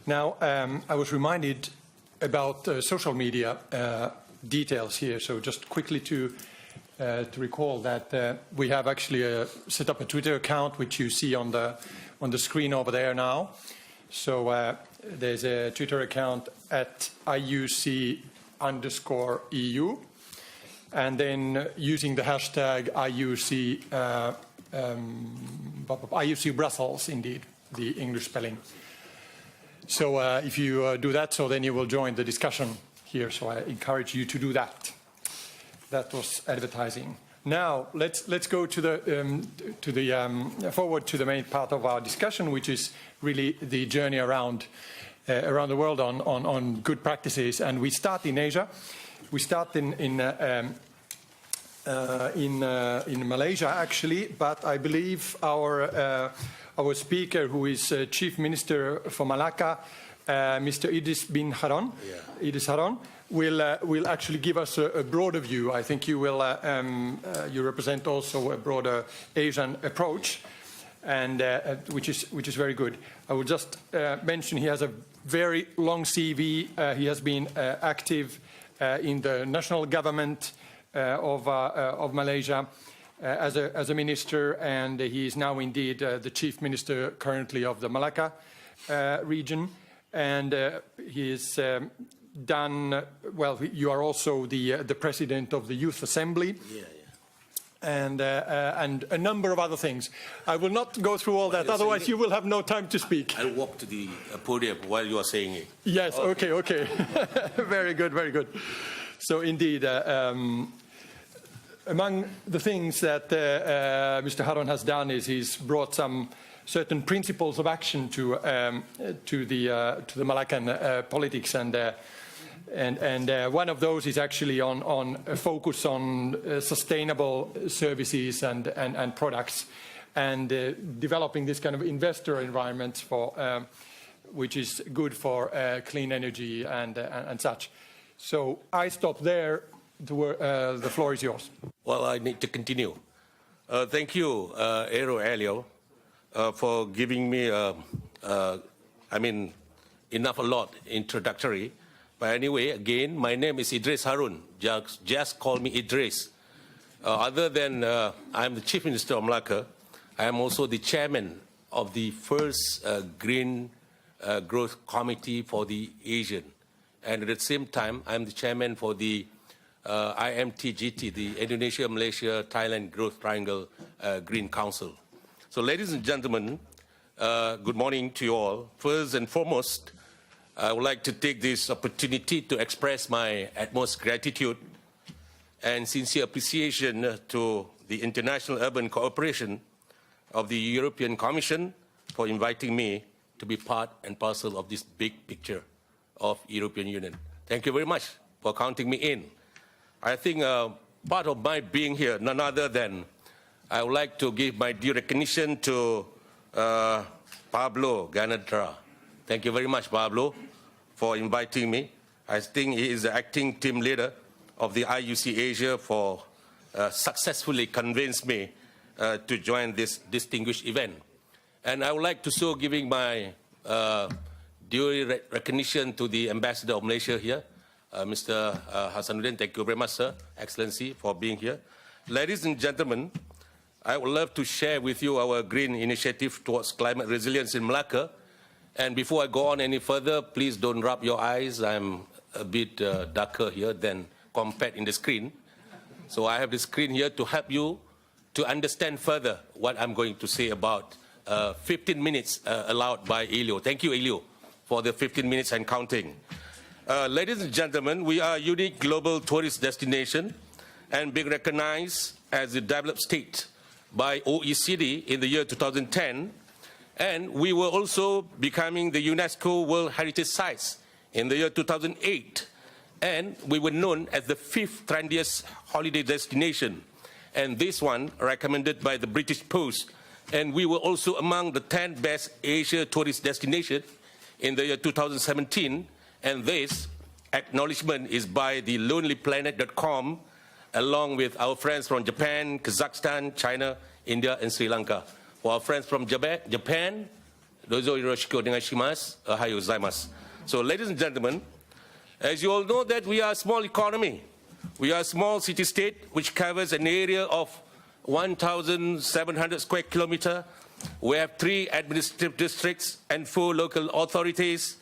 Now, I was reminded about social media details here, so just quickly to recall that we have actually set up a Twitter account, which you see on the screen over there now. So there's a Twitter account at IUC_EU, and then using the hashtag IUC Brussels, indeed, the English spelling. So if you do that, so then you will join the discussion here. So I encourage you to do that. That was advertising. Now let's go to the forward to the main part of our discussion, which is really the journey around the world on good practices. And we start in Asia. We start in Malaysia, actually, but I believe our speaker, who is Chief Minister for Melaka, Mr. Idris Harun, will actually give us a broader view. I think you will you represent also a broader Asian approach, and which is very good. I will just mention he has a very long CV. He has been active in the national government of Malaysia as a minister, and he is now indeed the chief minister currently of the Melaka region. And he is done well. You are also the president of the Youth Assembly. And a number of other things. I will not go through all that, otherwise you will have no time to speak. I'll walk to the podium while you are saying it. Yes, okay. Very good, very good. So indeed, among the things that Mr. Harun has done is he's brought some certain principles of action to the Malacan politics, and one of those is actually on a focus on sustainable services and products, and developing this kind of investor environment for which is good for clean energy and such. So I stop there. The floor is yours. Well, I need to continue. Thank you, Elio, for giving me, enough a lot introductory. But anyway, again, my name is Idris Harun. Just call me Idris. Other than I'm the Chief Minister of Melaka, I am also the chairman of the first Green Growth Committee for the Asian. And at the same time, I'm the chairman for the IMTGT, the Indonesia, Malaysia, Thailand Growth Triangle Green Council. So ladies and gentlemen, good morning to you all. First and foremost, I would like to take this opportunity to express my utmost gratitude and sincere appreciation to the International Urban Cooperation of the European Commission for inviting me to be part and parcel of this big picture of European Union. Thank you very much for counting me in. I think part of my being here, none other than I would like to give my due recognition to Pablo Ganadra. Thank you very much, Pablo, for inviting me. I think he is the acting team leader of the IUC Asia for successfully convinced me to join this distinguished event. And I would like to so giving my due recognition to the Ambassador of Malaysia here, Mr. Hasanuddin. Thank you very much, Sir, Excellency, for being here. Ladies and gentlemen, I would love to share with you our green initiative towards climate resilience in Melaka. And before I go on any further, please don't rub your eyes. I'm a bit darker here than compared in the screen. So I have the screen here to help you to understand further what I'm going to say about 15 minutes allowed by Elio. Thank you, Elio, for the 15 minutes and counting. Ladies and gentlemen, we are a unique global tourist destination and being recognized as a developed state by OECD in the year 2010. And we were also becoming the UNESCO World Heritage Sites in the year 2008. And we were known as the 5th trendiest holiday destination. And this one recommended by the British Post. And we were also among the 10 best Asia tourist destinations in the year 2017. And this acknowledgement is by the lonelyplanet.com, along with our friends from Japan, Kazakhstan, China, India, and Sri Lanka. For our friends from Japan, Dozo Hiroshiko Negashimasu, Ohayo gozaimasu. So, ladies and gentlemen, as you all know that we are a small economy. We are a small city-state which covers an area of 1,700 square kilometers. We have 3 administrative districts and 4 local authorities.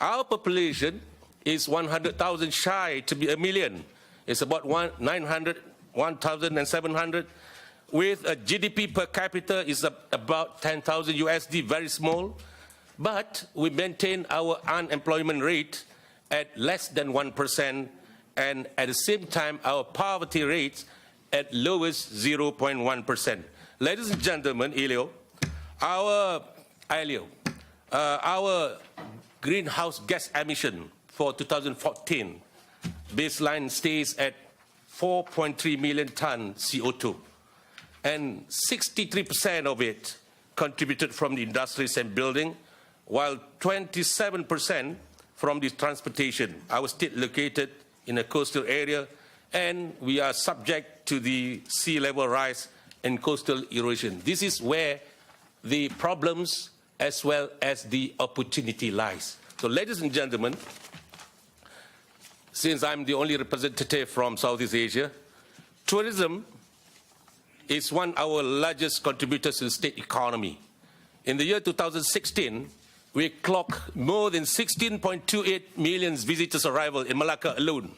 Our population is 100,000 shy to be a million. It's about 1,700, with a GDP per capita is about 10,000 USD, very small. But we maintain our unemployment rate at less than 1%, and at the same time, our poverty rate at lowest 0.1%. Ladies and gentlemen, our greenhouse gas emission for 2014 baseline stays at 4.3 million tons CO2, and 63% of it contributed from the industries and building, while 27% from the transportation. Our state located in a coastal area, and we are subject to the sea level rise and coastal erosion. This is where the problems as well as the opportunity lies. So, ladies and gentlemen, since I'm the only representative from Southeast Asia, tourism is one of our largest contributors to the state economy. In the year 2016, we clocked more than 16.28 million visitors arrival in Melaka alone,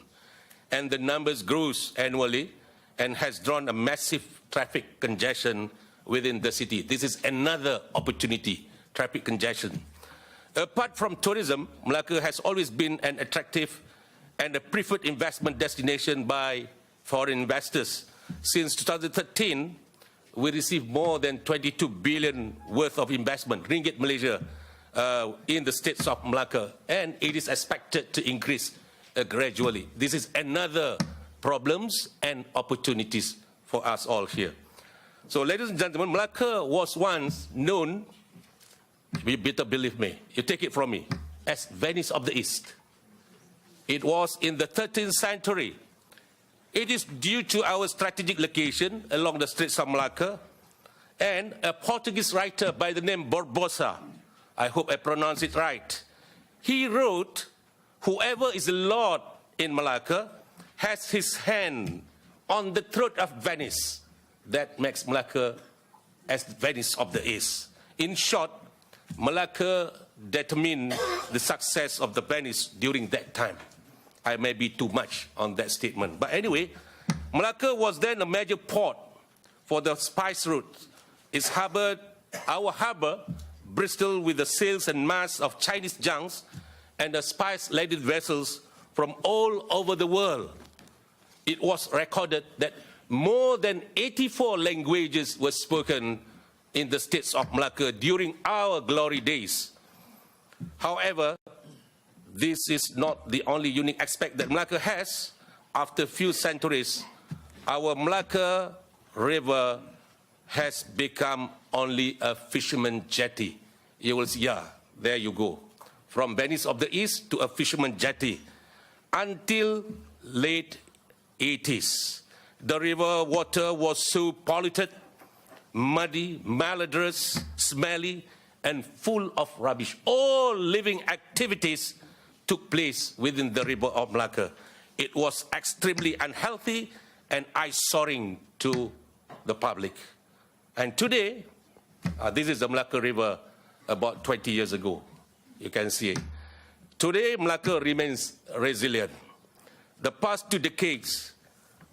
and the numbers grows annually and has drawn a massive traffic congestion within the city. This is another opportunity, traffic congestion. Apart from tourism, Melaka has always been an attractive and a preferred investment destination by foreign investors. Since 2013, we received more than 22 billion worth of investment, ringgit Malaysia, in the states of Melaka, and it is expected to increase gradually. This is another problems and opportunities for us all here. So, ladies and gentlemen, Melaka was once known, you better believe me, you take it from me, as Venice of the East. It was in the 13th century. It is due to our strategic location along the Straits of Melaka, and a Portuguese writer by the name Barbosa, I hope I pronounce it right, he wrote, "Whoever is the Lord in Melaka has his hand on the throat of Venice." That makes Melaka as Venice of the East. In short, Melaka determined the success of the Venice during that time. I may be too much on that statement. But anyway, Melaka was then a major port for the spice route. Its harbor, our harbor, bristled with the sails and masts of Chinese junks and the spice-laden vessels from all over the world. It was recorded that more than 84 languages were spoken in the states of Melaka during our glory days. However, this is not the only unique aspect that Melaka has. After a few centuries, our Melaka River has become only a fisherman jetty. You will see, yeah, there you go. From Venice of the East to a fisherman jetty. Until late 80s, the river water was so polluted, muddy, malodorous, smelly, and full of rubbish. All living activities took place within the river of Melaka. It was extremely unhealthy and eyesore to the public. And today, this is the Melaka River about 20 years ago. You can see it. Today, Melaka remains resilient. The past 2 decades,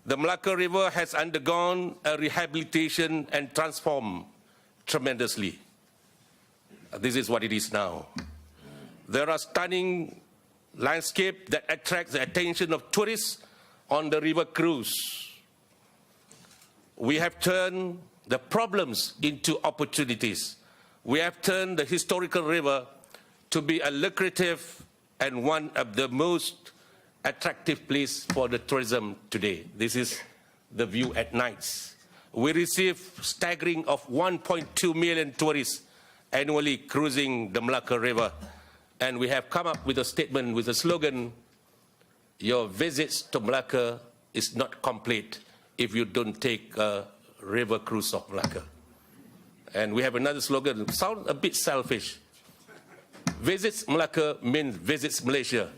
the Melaka River has undergone a rehabilitation and transformed tremendously. This is what it is now. There are stunning landscapes that attract the attention of tourists on the river cruise. We have turned the problems into opportunities. We have turned the historical river to be a lucrative and one of the most attractive place for the tourism today. This is the view at nights. We receive staggering of 1.2 million tourists annually cruising the Melaka River. And we have come up with a statement with a slogan, "Your visits to Melaka is not complete if you don't take a river cruise of Melaka." And we have another slogan, sounds a bit selfish, visits Melaka means visits Malaysia.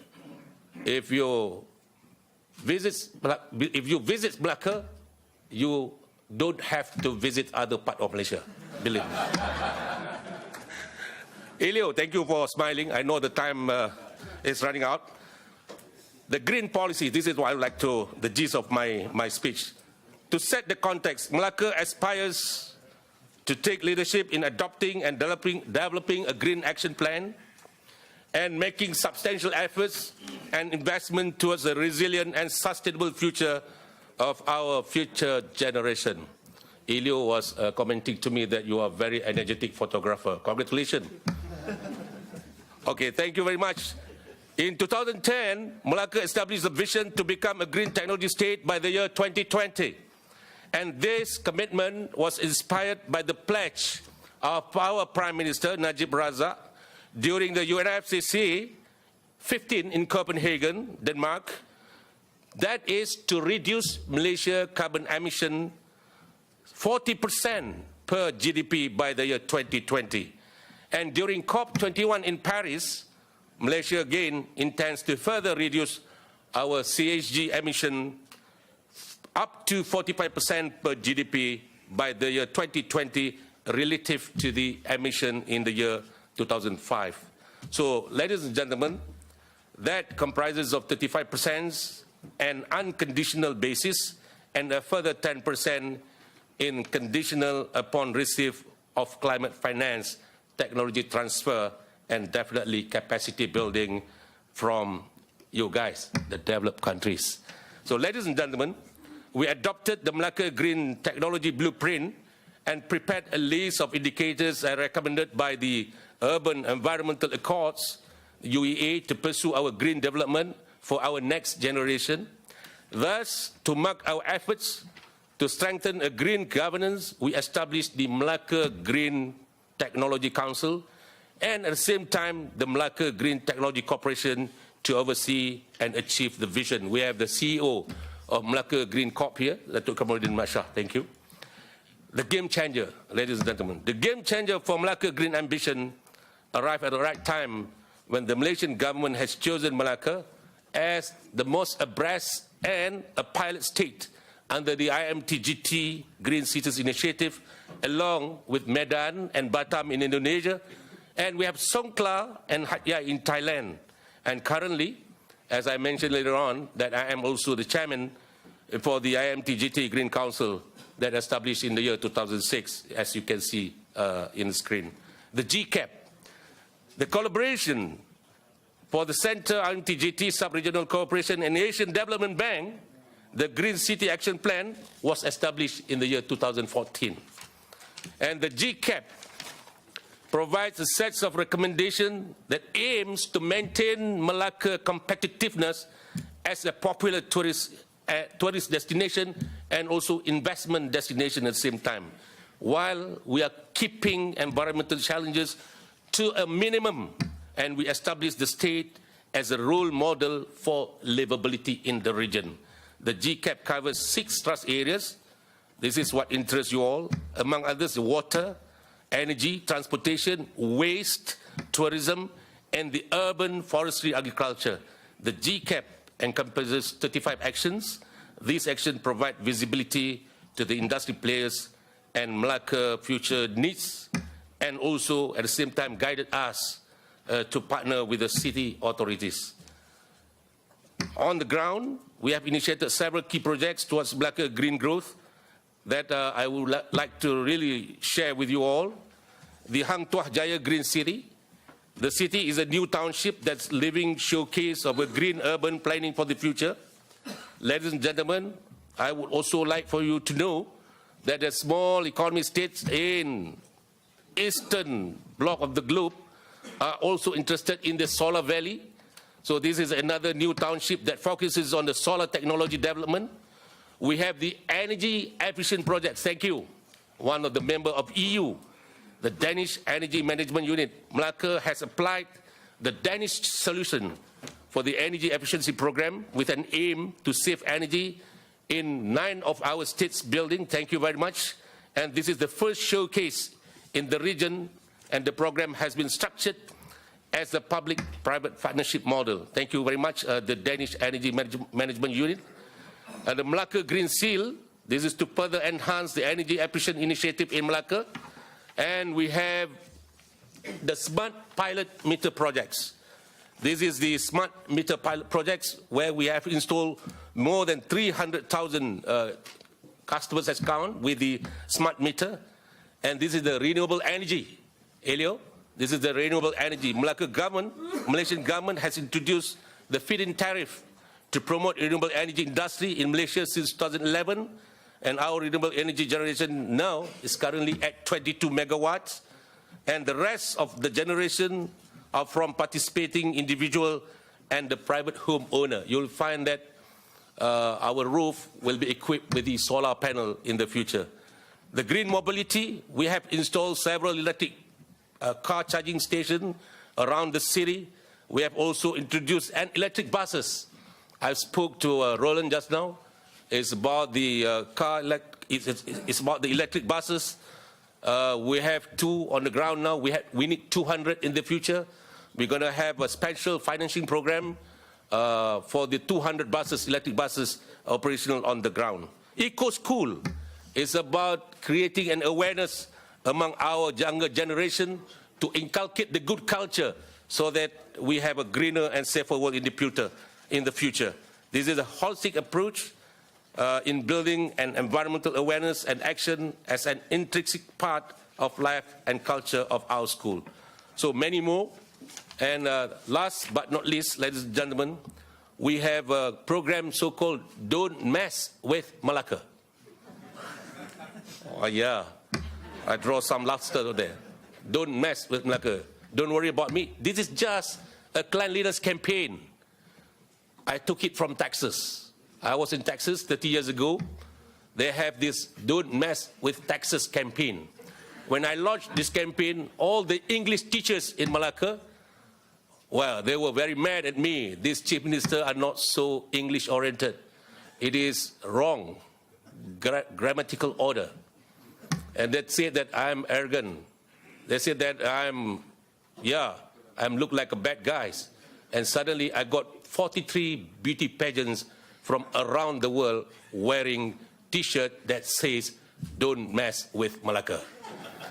If you visit Melaka, you don't have to visit other part of Malaysia, believe me. Elio, thank you for smiling. I know the time is running out. The green policy, this is what I would like to, the gist of my speech. To set the context, Melaka aspires to take leadership in adopting and developing a green action plan and making substantial efforts and investment towards a resilient and sustainable future of our future generation. Elio was commenting to me that you are a very energetic photographer. Congratulations. Okay, thank you very much. In 2010, Melaka established a vision to become a green technology state by the year 2020. And this commitment was inspired by the pledge of our Prime Minister, Najib Razak, during the UNFCCC 15 in Copenhagen, Denmark. That is to reduce Malaysia carbon emission 40% per GDP by the year 2020. And during COP21 in Paris, Malaysia again intends to further reduce our CHG emission up to 45% per GDP by the year 2020 relative to the emission in the year 2005. So, ladies and gentlemen, that comprises of 35% an unconditional basis and a further 10% in conditional upon receipt of climate finance, technology transfer, and definitely capacity building from you guys, the developed countries. So, ladies and gentlemen, we adopted the Melaka Green Technology Blueprint and prepared a list of indicators recommended by the Urban Environmental Accords, UEA, to pursue our green development for our next generation. Thus, to mark our efforts to strengthen a green governance, we established the Melaka Green Technology Council and at the same time the Melaka Green Technology Corporation to oversee and achieve the vision. We have the CEO of Melaka Green Corp here, Datuk Kamarudin Masha. Thank you. The game changer, ladies and gentlemen. The game changer for Melaka Green Ambition arrived at the right time when the Malaysian government has chosen Melaka as the most abreast and a pilot state under the IMTGT Green Cities Initiative, along with Medan and Batam in Indonesia, and we have Songkhla and Hatyai in Thailand. And currently, as I mentioned later on, that I am also the chairman for the IMTGT Green Council that established in the year 2006, as you can see in the screen. The GCAP, the collaboration for the Center IMTGT Sub-Regional Cooperation and Asian Development Bank, the Green City Action Plan was established in the year 2014. And the GCAP provides a set of recommendations that aims to maintain Melaka competitiveness as a popular tourist destination and also investment destination at the same time, while we are keeping environmental challenges to a minimum, and we establish the state as a role model for livability in the region. The GCAP covers 6 thrust areas. This is what interests you all. Among others, water, energy, transportation, waste, tourism, and the urban forestry agriculture. The GCAP encompasses 35 actions. These actions provide visibility to the industry players and Melaka future needs, and also at the same time guided us to partner with the city authorities. On the ground, we have initiated several key projects towards Melaka green growth that I would like to really share with you all. The Hang Tuah Jaya Green City. The city is a new township that's living showcase of a green urban planning for the future. Ladies and gentlemen, I would also like for you to know that the small economy states in eastern bloc of the globe are also interested in the solar valley. So this is another new township that focuses on the solar technology development. We have the energy efficient project. Thank you. One of the members of EU, the Danish Energy Management Unit. Melaka has applied the Danish solution for the energy efficiency program with an aim to save energy in 9 of our states' buildings. Thank you very much. And this is the first showcase in the region, and the program has been structured as a public-private partnership model. Thank you very much, the Danish Energy Management Unit. The Melaka Green Seal, this is to further enhance the energy efficient initiative in Melaka. And we have the smart pilot meter projects. This is the smart meter pilot projects where we have installed more than 300,000 customers as count with the smart meter. And this is the renewable energy. Elio, this is the renewable energy. Malaysian government has introduced the feed-in tariff to promote renewable energy industry in Malaysia since 2011. And our renewable energy generation now is currently at 22 megawatts. And the rest of the generation are from participating individual and the private home owner. You'll find that our roof will be equipped with the solar panel in the future. The green mobility, we have installed several electric car charging stations around the city. We have also introduced electric buses. I spoke to Roland just now. It's about the it's about the electric buses. We have 2 on the ground now. We need 200 in the future. We're going to have a special financing program for the 200 buses, electric buses, operational on the ground. Eco School is about creating an awareness among our younger generation to inculcate the good culture so that we have a greener and safer world in the future. This is a holistic approach in building an environmental awareness and action as an intrinsic part of life and culture of our school. So many more. And last but not least, ladies and gentlemen, we have a program so-called Don't Mess with Melaka. Oh yeah, I draw some laughter there. Don't mess with Melaka. Don't worry about me. This is just a cleanliness campaign. I took it from Texas. I was in Texas 30 years ago. They have this Don't Mess with Texas campaign. When I launched this campaign, all the English teachers in Melaka, well, they were very mad at me. These chief ministers are not so English-oriented. It is wrong, grammatical order. And they said that I'm arrogant. They said that I'm look like a bad guy. And suddenly I got 43 beauty pageants from around the world wearing T-shirt that says, Don't Mess with Melaka.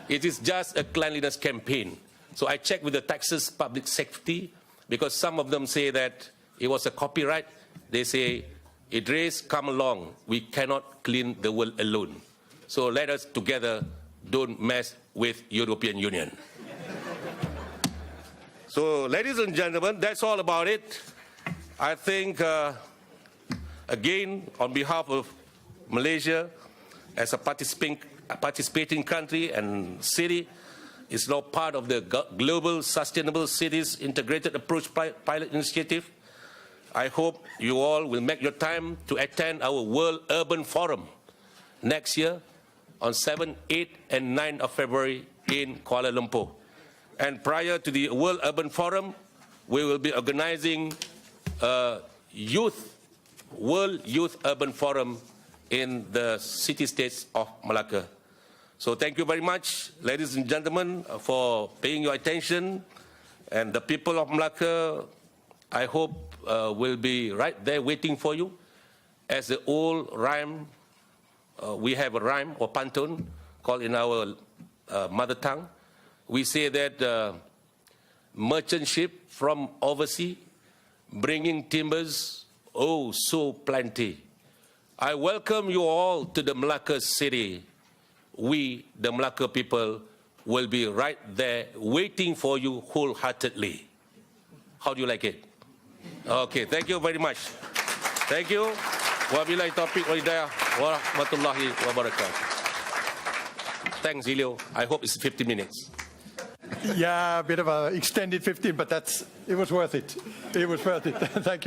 It is just a cleanliness campaign. So I checked with the Texas Public Safety because some of them say that it was a copyright. They say, Idris, come along. We cannot clean the world alone. So let us together don't mess with European Union. So ladies and gentlemen, that's all about it. I think, again, on behalf of Malaysia, as a participating country and city, is now part of the Global Sustainable Cities Integrated Approach Pilot Initiative. I hope you all will make your time to attend our World Urban Forum next year on 7, 8, and 9 of February in Kuala Lumpur. And prior to the World Urban Forum, we will be organizing a World Youth Urban Forum in the city-states of Melaka. So thank you very much, ladies and gentlemen, for paying your attention. And the people of Melaka, I hope, will be right there waiting for you. As the old rhyme, we have a rhyme or pantun called in our mother tongue. We say that merchant ship from overseas, bringing timbers, oh, so plenty. I welcome you all to the Melaka city. We, the Melaka people, will be right there waiting for you wholeheartedly. How do you like it? Okay, thank you very much. Thank you. Wabillahi taufiq wal hidayah wa rahmatullahi wa barakatuh. Thanks, Elio. I hope it's 15 minutes. Yeah, a bit of an extended 15, but it was worth it. It was worth it. Thank you.